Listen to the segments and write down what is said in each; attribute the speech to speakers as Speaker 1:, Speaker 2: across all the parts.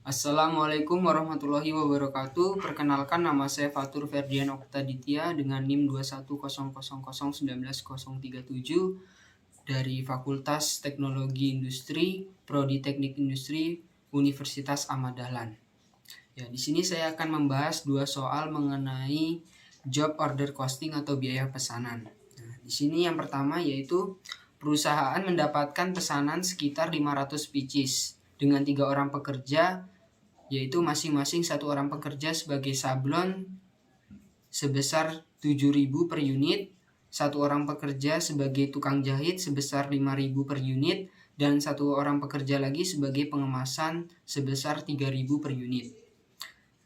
Speaker 1: Assalamualaikum warahmatullahi wabarakatuh. Perkenalkan, nama saya Fatur Ferdian Oktaditya dengan NIM 21000190037 dari Fakultas Teknologi Industri, Prodi Teknik Industri, Universitas Ahmad Dahlan. Ya, di sini saya akan membahas dua soal mengenai job order costing atau biaya pesanan. Nah, di sini yang pertama yaitu perusahaan mendapatkan pesanan sekitar 500 pieces dengan 3 orang pekerja, yaitu masing-masing satu orang pekerja sebagai sablon sebesar 7.000 per unit, satu orang pekerja sebagai tukang jahit sebesar 5.000 per unit, dan satu orang pekerja lagi sebagai pengemasan sebesar 3.000 per unit.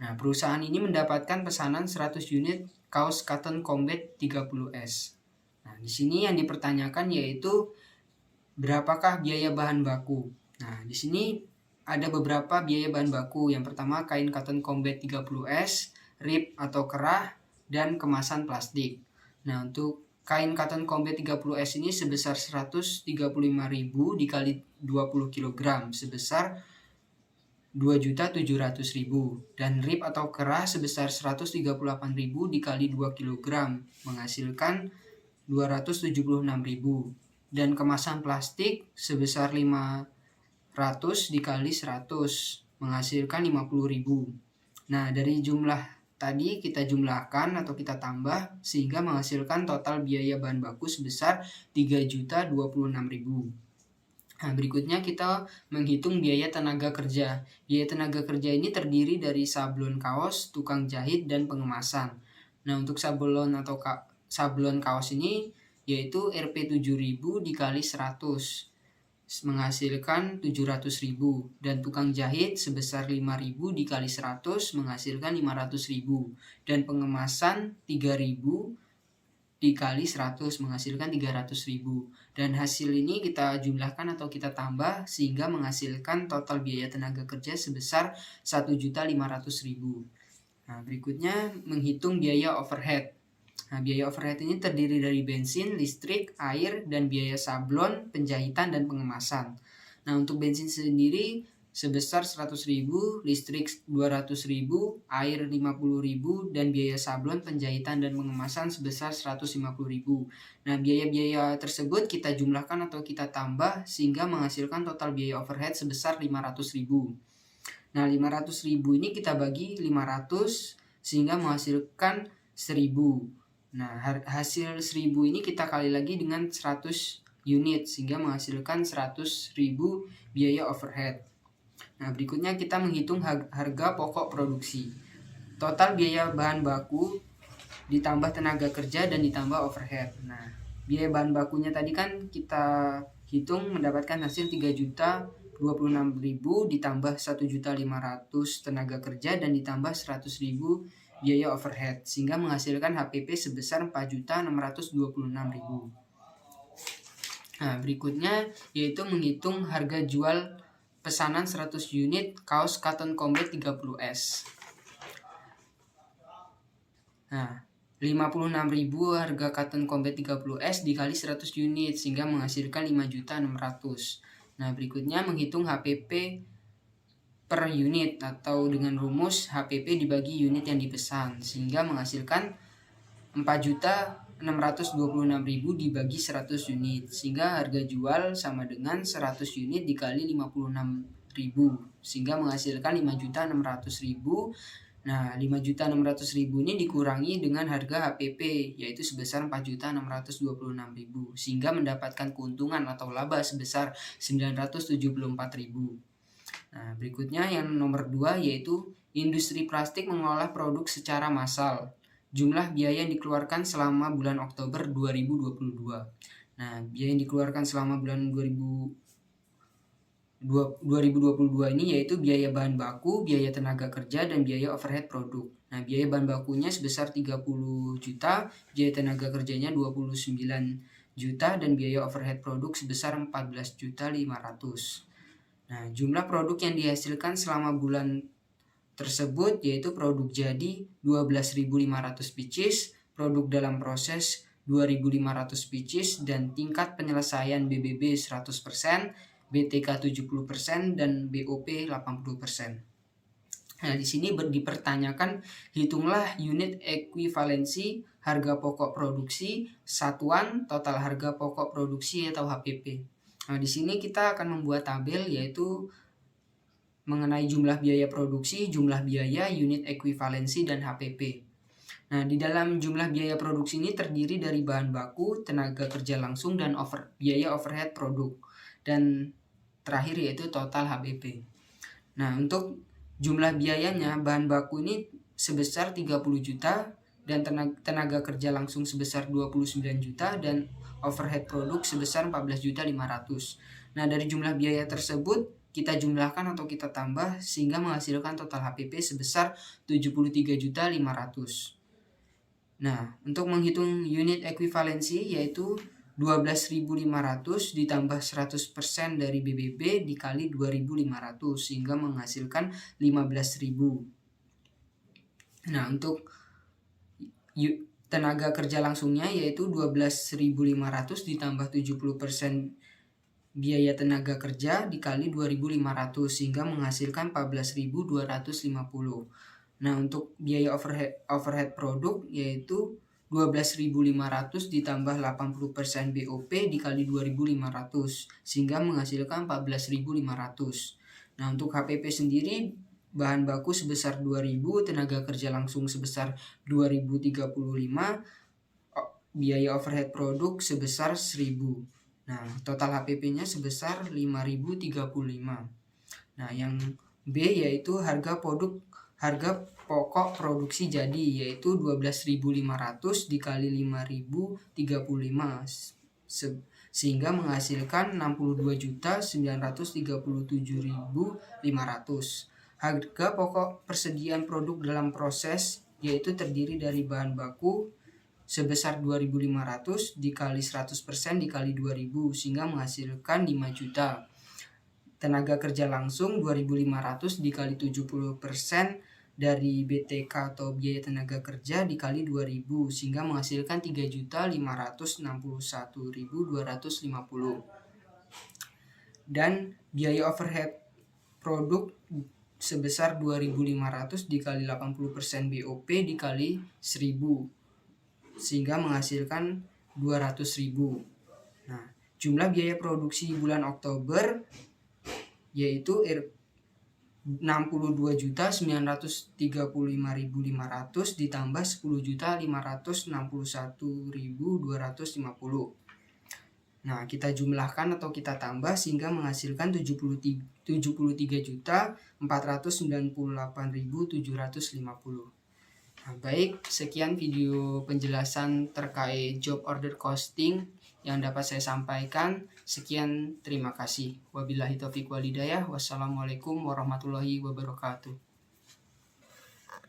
Speaker 1: Nah, perusahaan ini mendapatkan pesanan 100 unit kaos cotton combat 30S. Nah, di sini yang dipertanyakan yaitu berapakah biaya bahan baku. Nah, di sini ada beberapa biaya bahan baku. Yang pertama kain cotton combat 30S, rib atau kerah, dan kemasan plastik. Nah, untuk kain cotton combat 30S ini sebesar 135.000 dikali 20 kg sebesar 2.700.000, dan rib atau kerah sebesar 138.000 dikali 2 kg menghasilkan 276.000, dan kemasan plastik sebesar 100 dikali 100 menghasilkan 50.000. Nah, dari jumlah tadi kita jumlahkan atau kita tambah sehingga menghasilkan total biaya bahan baku sebesar 3.026.000. Nah, berikutnya kita menghitung biaya tenaga kerja. Biaya tenaga kerja ini terdiri dari sablon kaos, tukang jahit, dan pengemasan. Nah, untuk sablon atau sablon kaos ini yaitu Rp 7.000 dikali 100 menghasilkan 700.000, dan tukang jahit sebesar 5.000 dikali 100 menghasilkan 500.000, dan pengemasan 3.000 dikali 100 menghasilkan 300.000, dan hasil ini kita jumlahkan atau kita tambah sehingga menghasilkan total biaya tenaga kerja sebesar 1.500.000. Nah, berikutnya menghitung biaya overhead. Nah, biaya overhead ini terdiri dari bensin, listrik, air, dan biaya sablon, penjahitan, dan pengemasan. Nah, untuk bensin sendiri sebesar 100.000, listrik 200.000, air 50.000, dan biaya sablon, penjahitan, dan pengemasan sebesar 150.000. Nah, biaya-biaya tersebut kita jumlahkan atau kita tambah sehingga menghasilkan total biaya overhead sebesar 500.000. Nah, 500.000 ini kita bagi 500 sehingga menghasilkan 1.000. Nah, hasil 1.000 ini kita kali lagi dengan 100 unit sehingga menghasilkan 100.000 biaya overhead. Nah, berikutnya kita menghitung harga pokok produksi. Total biaya bahan baku ditambah tenaga kerja dan ditambah overhead. Nah, biaya bahan bakunya tadi kan kita hitung mendapatkan hasil 3.026.000 ditambah 1.500.000 tenaga kerja dan ditambah 100.000 biaya overhead sehingga menghasilkan HPP sebesar 4.626.000. Nah, berikutnya yaitu menghitung harga jual pesanan 100 unit kaos cotton combat 30S. Nah, 56.000 harga cotton combat 30S dikali 100 unit sehingga menghasilkan 5.600. Nah, berikutnya menghitung HPP per unit atau dengan rumus HPP dibagi unit yang dipesan sehingga menghasilkan 4.626.000 dibagi 100 unit sehingga harga jual sama dengan 100 unit dikali 56.000 sehingga menghasilkan 5.600.000. Nah, 5.600.000 ini dikurangi dengan harga HPP yaitu sebesar 4.626.000 sehingga mendapatkan keuntungan atau laba sebesar 974.000. Nah, berikutnya yang nomor 2 yaitu industri plastik mengolah produk secara massal. Jumlah biaya yang dikeluarkan selama bulan Oktober 2022. Nah, biaya yang dikeluarkan selama bulan 2022 ini yaitu biaya bahan baku, biaya tenaga kerja, dan biaya overhead produk. Nah, biaya bahan bakunya sebesar 30 juta, biaya tenaga kerjanya 29 juta, dan biaya overhead produk sebesar 14.500. Nah, jumlah produk yang dihasilkan selama bulan tersebut yaitu produk jadi 12.500 pieces, produk dalam proses 2.500 pieces, dan tingkat penyelesaian BBB 100%, BTK 70%, dan BOP 80%. Nah, di sini dipertanyakan hitunglah unit ekuivalensi harga pokok produksi satuan total harga pokok produksi atau HPP. Nah, di sini kita akan membuat tabel yaitu mengenai jumlah biaya produksi, jumlah biaya, unit ekuivalensi, dan HPP. Nah, di dalam jumlah biaya produksi ini terdiri dari bahan baku, tenaga kerja langsung, dan biaya overhead produk. Dan terakhir yaitu total HPP. Nah, untuk jumlah biayanya, bahan baku ini sebesar 30 juta, dan tenaga kerja langsung sebesar 29 juta, dan overhead produk sebesar 14.500. Nah, dari jumlah biaya tersebut, kita jumlahkan atau kita tambah sehingga menghasilkan total HPP sebesar 73.500. Nah, untuk menghitung unit ekuivalensi yaitu 12.500 ditambah 100% dari BBB dikali 2.500 sehingga menghasilkan 15.000. Nah, untuk tenaga kerja langsungnya yaitu 12.500 ditambah 70% biaya tenaga kerja dikali 2.500 sehingga menghasilkan 14.250. Nah, untuk biaya overhead produk yaitu 12.500 ditambah 80% BOP dikali 2.500 sehingga menghasilkan 14.500. Nah, untuk HPP sendiri bahan baku sebesar 2.000, tenaga kerja langsung sebesar 2.035, biaya overhead produk sebesar 1.000. Nah, total HPP-nya sebesar 5.035. Nah, yang B yaitu harga pokok produksi jadi yaitu 12.500 dikali 5.035 sehingga menghasilkan 62.937.500. Harga pokok persediaan produk dalam proses yaitu terdiri dari bahan baku sebesar 2.500 dikali 100% dikali 2.000 sehingga menghasilkan 5 juta. Tenaga kerja langsung 2.500 dikali 70% dari BTK atau biaya tenaga kerja dikali 2.000 sehingga menghasilkan 3.561.250. Dan biaya overhead produk sebesar 2.500 dikali 80% BOP dikali 1.000 sehingga menghasilkan 200.000. Nah, jumlah biaya produksi bulan Oktober yaitu 62.935.500 ditambah 10.561.250. Nah, kita jumlahkan atau kita tambah sehingga menghasilkan 73.498.750. Nah, baik, sekian video penjelasan terkait job order costing yang dapat saya sampaikan. Sekian, terima kasih. Wabillahi taufiq walhidayah. Wassalamualaikum warahmatullahi wabarakatuh.